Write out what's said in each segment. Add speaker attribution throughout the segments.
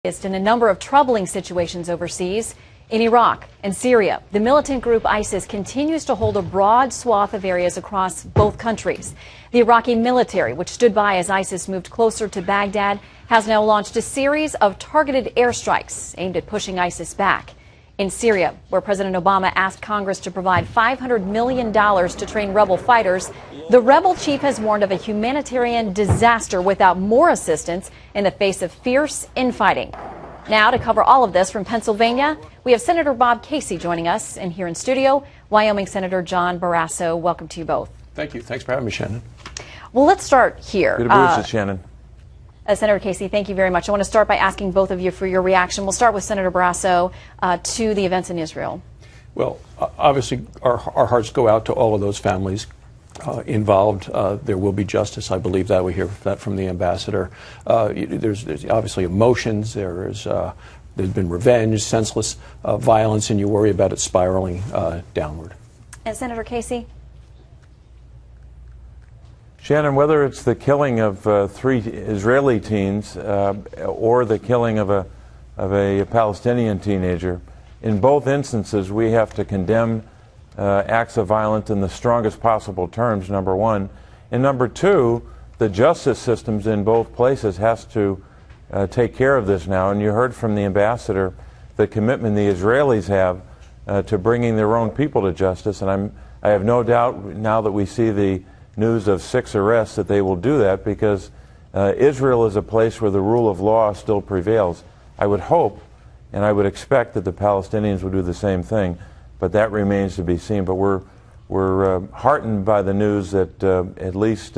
Speaker 1: In a number of troubling situations overseas. In Iraq and Syria, the militant group ISIS continues to hold a broad swath of areas across both countries. The Iraqi military, which stood by as ISIS moved closer to Baghdad, has now launched a series of targeted airstrikes aimed at pushing ISIS back. In Syria, where President Obama asked Congress to provide $500 million to train rebel fighters, the rebel chief has warned of a humanitarian disaster without more assistance in the face of fierce infighting. Now, to cover all of this from Pennsylvania, we have Senator Bob Casey joining us, and here in studio, Wyoming Senator John Barrasso. Welcome to you both.
Speaker 2: Thank you. Thanks for having me, Shannon.
Speaker 1: Well, let's start here.
Speaker 3: Good to be with you, Shannon.
Speaker 1: Senator Casey, thank you very much. I want to start by asking both of you for your reaction. We'll start with Senator Barrasso to the events in Israel.
Speaker 2: Well, obviously, our hearts go out to all of those families involved. There will be justice. I believe that. We hear that from the ambassador. There's obviously emotions. There's been revenge, senseless violence, and you worry about it spiraling downward.
Speaker 1: And Senator Casey?
Speaker 3: Shannon, whether it's the killing of 3 Israeli teens or the killing of a Palestinian teenager, in both instances we have to condemn acts of violence in the strongest possible terms, number one. And number two, the justice systems in both places has to take care of this now. And you heard from the ambassador the commitment the Israelis have to bringing their own people to justice. And I have no doubt now that we see the news of 6 arrests that they will do that, because Israel is a place where the rule of law still prevails. I would hope and I would expect that the Palestinians would do the same thing, but that remains to be seen. But we're heartened by the news that at least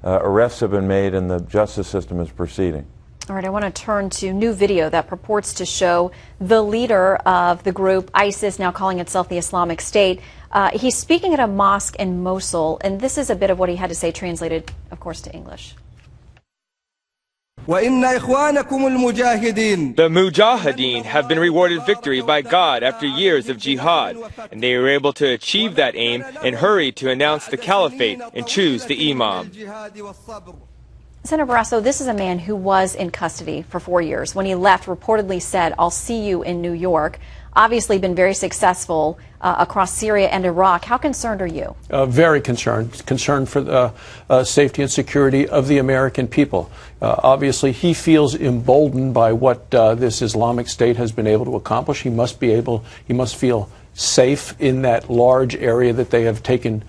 Speaker 3: arrests have been made and the justice system is proceeding.
Speaker 1: All right, I want to turn to new video that purports to show the leader of the group, ISIS, now calling itself the Islamic State. He's speaking at a mosque in Mosul, and this is a bit of what he had to say, translated, of course, to English.
Speaker 4: The Mujahideen have been rewarded victory by God after years of jihad, and they were able to achieve that aim and hurry to announce the caliphate and choose the imam.
Speaker 1: Senator Barrasso, this is a man who was in custody for 4 years. When he left, reportedly said, "I'll see you in New York." Obviously been very successful across Syria and Iraq. How concerned are you?
Speaker 2: Very concerned. Concerned for the safety and security of the American people. Obviously, he feels emboldened by what this Islamic State has been able to accomplish. He must feel safe in that large area that they have taken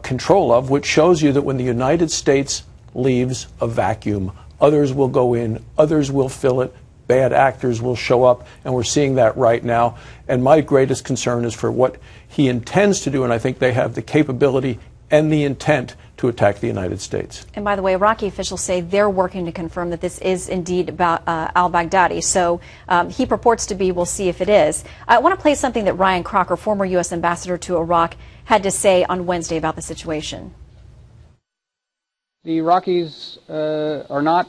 Speaker 2: control of, which shows you that when the United States leaves a vacuum, others will go in, others will fill it. Bad actors will show up, and we're seeing that right now. And my greatest concern is for what he intends to do, and I think they have the capability and the intent to attack the United States.
Speaker 1: And by the way, Iraqi officials say they're working to confirm that this is indeed about al-Baghdadi. So he purports to be. We'll see if it is. I want to play something that Ryan Crocker, former U.S. ambassador to Iraq, had to say on Wednesday about the situation.
Speaker 5: The Iraqis are not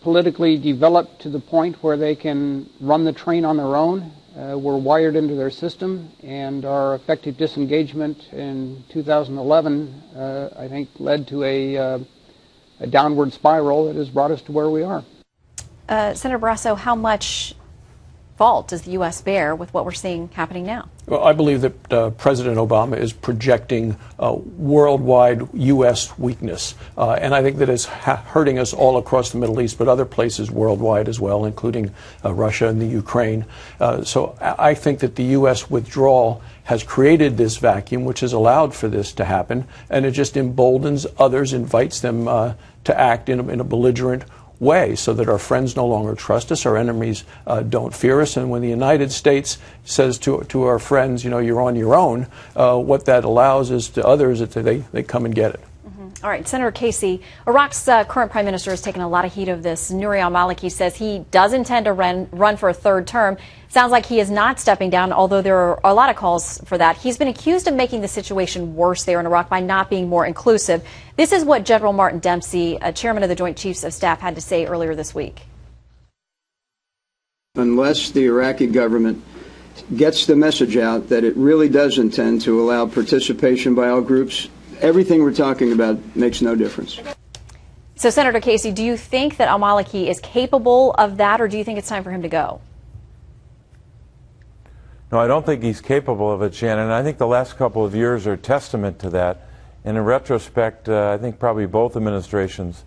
Speaker 5: politically developed to the point where they can run the train on their own. We're wired into their system, and our effective disengagement in 2011, I think, led to a downward spiral that has brought us to where we are.
Speaker 1: Senator Barrasso, how much fault does the U.S. bear with what we're seeing happening now?
Speaker 2: Well, I believe that President Obama is projecting worldwide U.S. weakness, and I think that is hurting us all across the Middle East, but other places worldwide as well, including Russia and the Ukraine. So I think that the U.S. withdrawal has created this vacuum, which has allowed for this to happen, and it just emboldens others, invites them to act in a belligerent way, so that our friends no longer trust us, our enemies don't fear us. And when the United States says to our friends, you know, you're on your own, what that allows is to others that they come and get it.
Speaker 1: All right, Senator Casey, Iraq's current prime minister has taken a lot of heat of this. Nouri al-Maliki says he does intend to run for a 3rd term. Sounds like he is not stepping down, although there are a lot of calls for that. He's been accused of making the situation worse there in Iraq by not being more inclusive. This is what General Martin Dempsey, chairman of the Joint Chiefs of Staff, had to say earlier this week.
Speaker 6: Unless the Iraqi government gets the message out that it really does intend to allow participation by all groups, everything we're talking about makes no difference.
Speaker 1: So, Senator Casey, do you think that al-Maliki is capable of that, or do you think it's time for him to go?
Speaker 3: No, I don't think he's capable of it, Shannon. I think the last couple of years are testament to that. And in retrospect, I think probably both administrations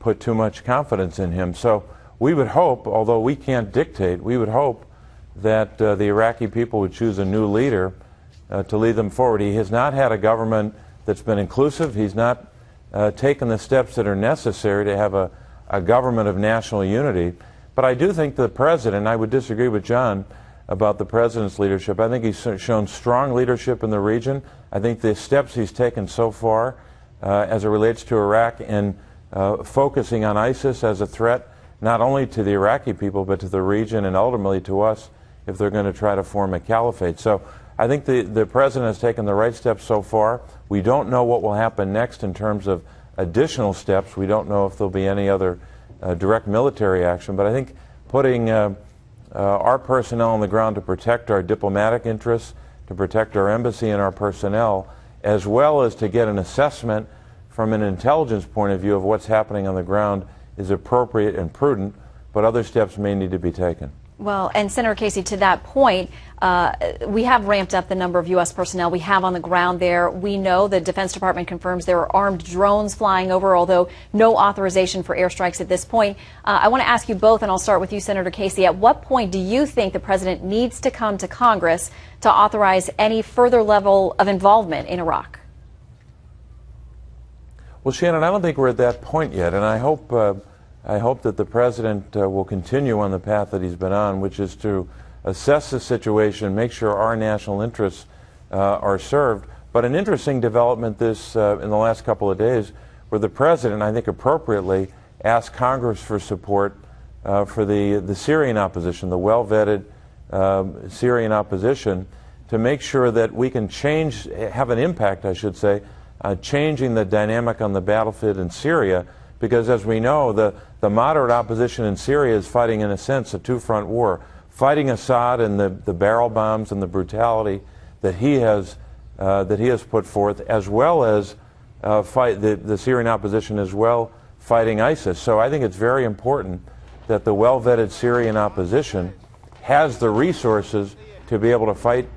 Speaker 3: put too much confidence in him. So we would hope, although we can't dictate, we would hope that the Iraqi people would choose a new leader to lead them forward. He has not had a government that's been inclusive. He's not taken the steps that are necessary to have a government of national unity. But I do think the president, I would disagree with John about the president's leadership. I think he's shown strong leadership in the region. I think the steps he's taken so far as it relates to Iraq and focusing on ISIS as a threat not only to the Iraqi people but to the region and ultimately to us if they're going to try to form a caliphate. So I think the president has taken the right steps so far. We don't know what will happen next in terms of additional steps. We don't know if there'll be any other direct military action. But I think putting our personnel on the ground to protect our diplomatic interests, to protect our embassy and our personnel, as well as to get an assessment from an intelligence point of view of what's happening on the ground is appropriate and prudent, but other steps may need to be taken.
Speaker 1: Well, and Senator Casey, to that point, we have ramped up the number of U.S. personnel we have on the ground there. We know the Defense Department confirms there are armed drones flying over, although no authorization for airstrikes at this point. I want to ask you both, and I'll start with you, Senator Casey. At what point do you think the president needs to come to Congress to authorize any further level of involvement in Iraq?
Speaker 3: Well, Shannon, I don't think we're at that point yet, and I hope that the president will continue on the path that he's been on, which is to assess the situation, make sure our national interests are served. But an interesting development in the last couple of days, where the president, I think appropriately, asked Congress for support for the Syrian opposition, the well-vetted Syrian opposition, to make sure that we can have an impact, I should say, changing the dynamic on the battlefield in Syria. Because as we know, the moderate opposition in Syria is fighting, in a sense, a two-front war, fighting Assad and the barrel bombs and the brutality that he has put forth, as well as fight the Syrian opposition as well, fighting ISIS. So I think it's very important that the well-vetted Syrian opposition has the resources to be able to fight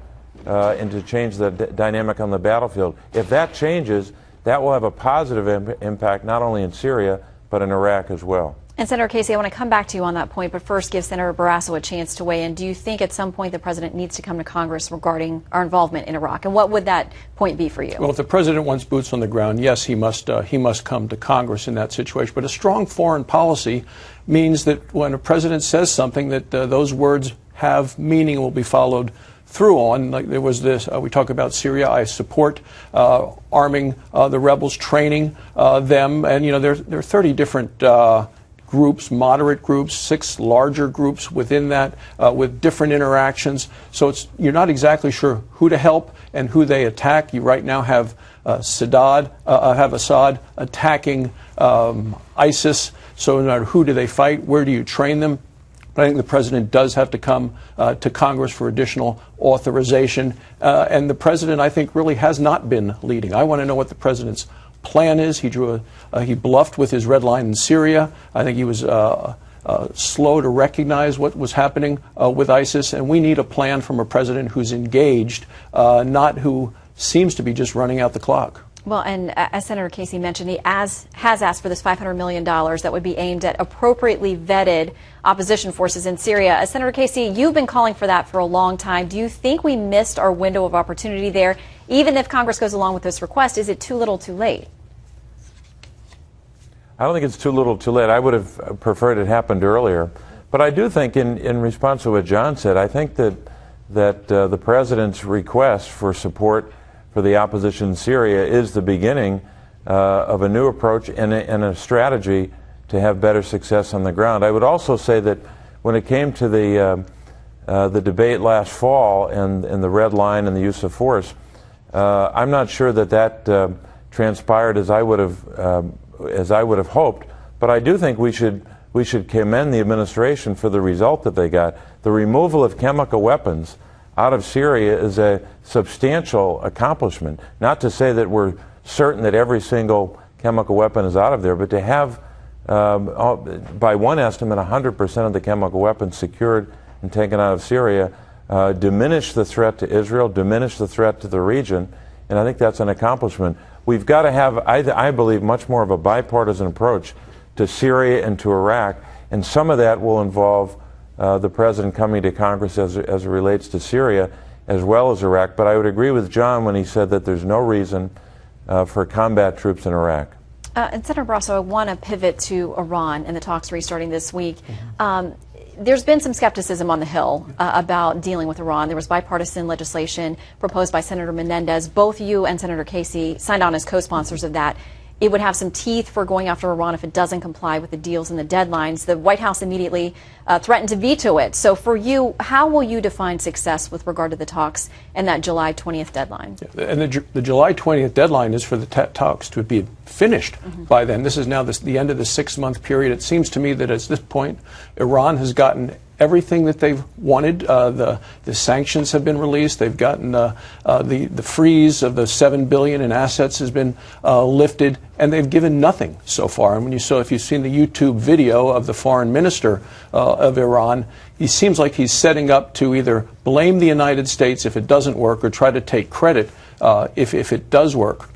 Speaker 3: and to change the dynamic on the battlefield. If that changes, that will have a positive impact not only in Syria, but in Iraq as well.
Speaker 1: And Senator Casey, I want to come back to you on that point, but first give Senator Barrasso a chance to weigh in. Do you think at some point the president needs to come to Congress regarding our involvement in Iraq? And what would that point be for you?
Speaker 2: Well, if the president wants boots on the ground, yes, he must come to Congress in that situation. But a strong foreign policy means that when a president says something, that those words have meaning and will be followed through on. Like there was this, we talk about Syria. I support arming the rebels, training them, and there are 30 different groups, moderate groups, 6 larger groups within that with different interactions. So you're not exactly sure who to help and who they attack. You right now have Assad attacking ISIS. So no matter who do they fight, where do you train them? But I think the president does have to come to Congress for additional authorization. And the president, I think, really has not been leading. I want to know what the president's plan is. He bluffed with his red line in Syria. I think he was slow to recognize what was happening with ISIS. And we need a plan from a president who's engaged, not who seems to be just running out the clock.
Speaker 1: Well, and as Senator Casey mentioned, he has asked for this $500 million that would be aimed at appropriately vetted opposition forces in Syria. Senator Casey, you've been calling for that for a long time. Do you think we missed our window of opportunity there? Even if Congress goes along with this request, is it too little too late?
Speaker 3: I don't think it's too little too late. I would have preferred it happened earlier. But I do think, in response to what John said, I think that the president's request for support for the opposition in Syria is the beginning of a new approach and a strategy to have better success on the ground. I would also say that when it came to the debate last fall and the red line and the use of force, I'm not sure that transpired as I would have hoped. But I do think we should commend the administration for the result that they got. The removal of chemical weapons out of Syria is a substantial accomplishment. Not to say that we're certain that every single chemical weapon is out of there, but to have by one estimate, 100% of the chemical weapons secured and taken out of Syria, diminish the threat to Israel, diminish the threat to the region, and I think that's an accomplishment. We've got to have, I believe, much more of a bipartisan approach to Syria and to Iraq, and some of that will involve the President coming to Congress as it relates to Syria as well as Iraq. But I would agree with John when he said that there's no reason for combat troops in Iraq.
Speaker 1: And Senator Barrasso, I want to pivot to Iran and the talks restarting this week. There's been some skepticism on the Hill about dealing with Iran. There was bipartisan legislation proposed by Senator Menendez. Both you and Senator Casey signed on as co-sponsors of that. It would have some teeth for going after Iran if it doesn't comply with the deals and the deadlines. The White House immediately threatened to veto it. So for you, how will you define success with regard to the talks and that July 20th deadline?
Speaker 2: And the July 20th deadline is for the talks to be finished by then. This is now the end of the 6-month period. It seems to me that at this point, Iran has gotten everything that they've wanted. The sanctions have been released. They've gotten the freeze of the $7 billion in assets has been lifted, and they've given nothing so far. And if you've seen the YouTube video of the foreign minister of Iran, he seems like he's setting up to either blame the United States if it doesn't work or try to take credit if it does work.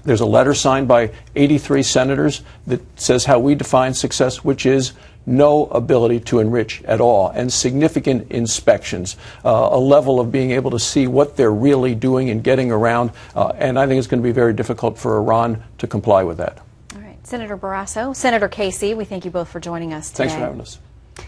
Speaker 2: There's a letter signed by 83 senators that says how we define success, which is no ability to enrich at all, and significant inspections, a level of being able to see what they're really doing and getting around, and I think it's going to be very difficult for Iran to comply with that.
Speaker 1: All right, Senator Barrasso, Senator Casey, we thank you both for joining us today.
Speaker 2: Thanks for having us.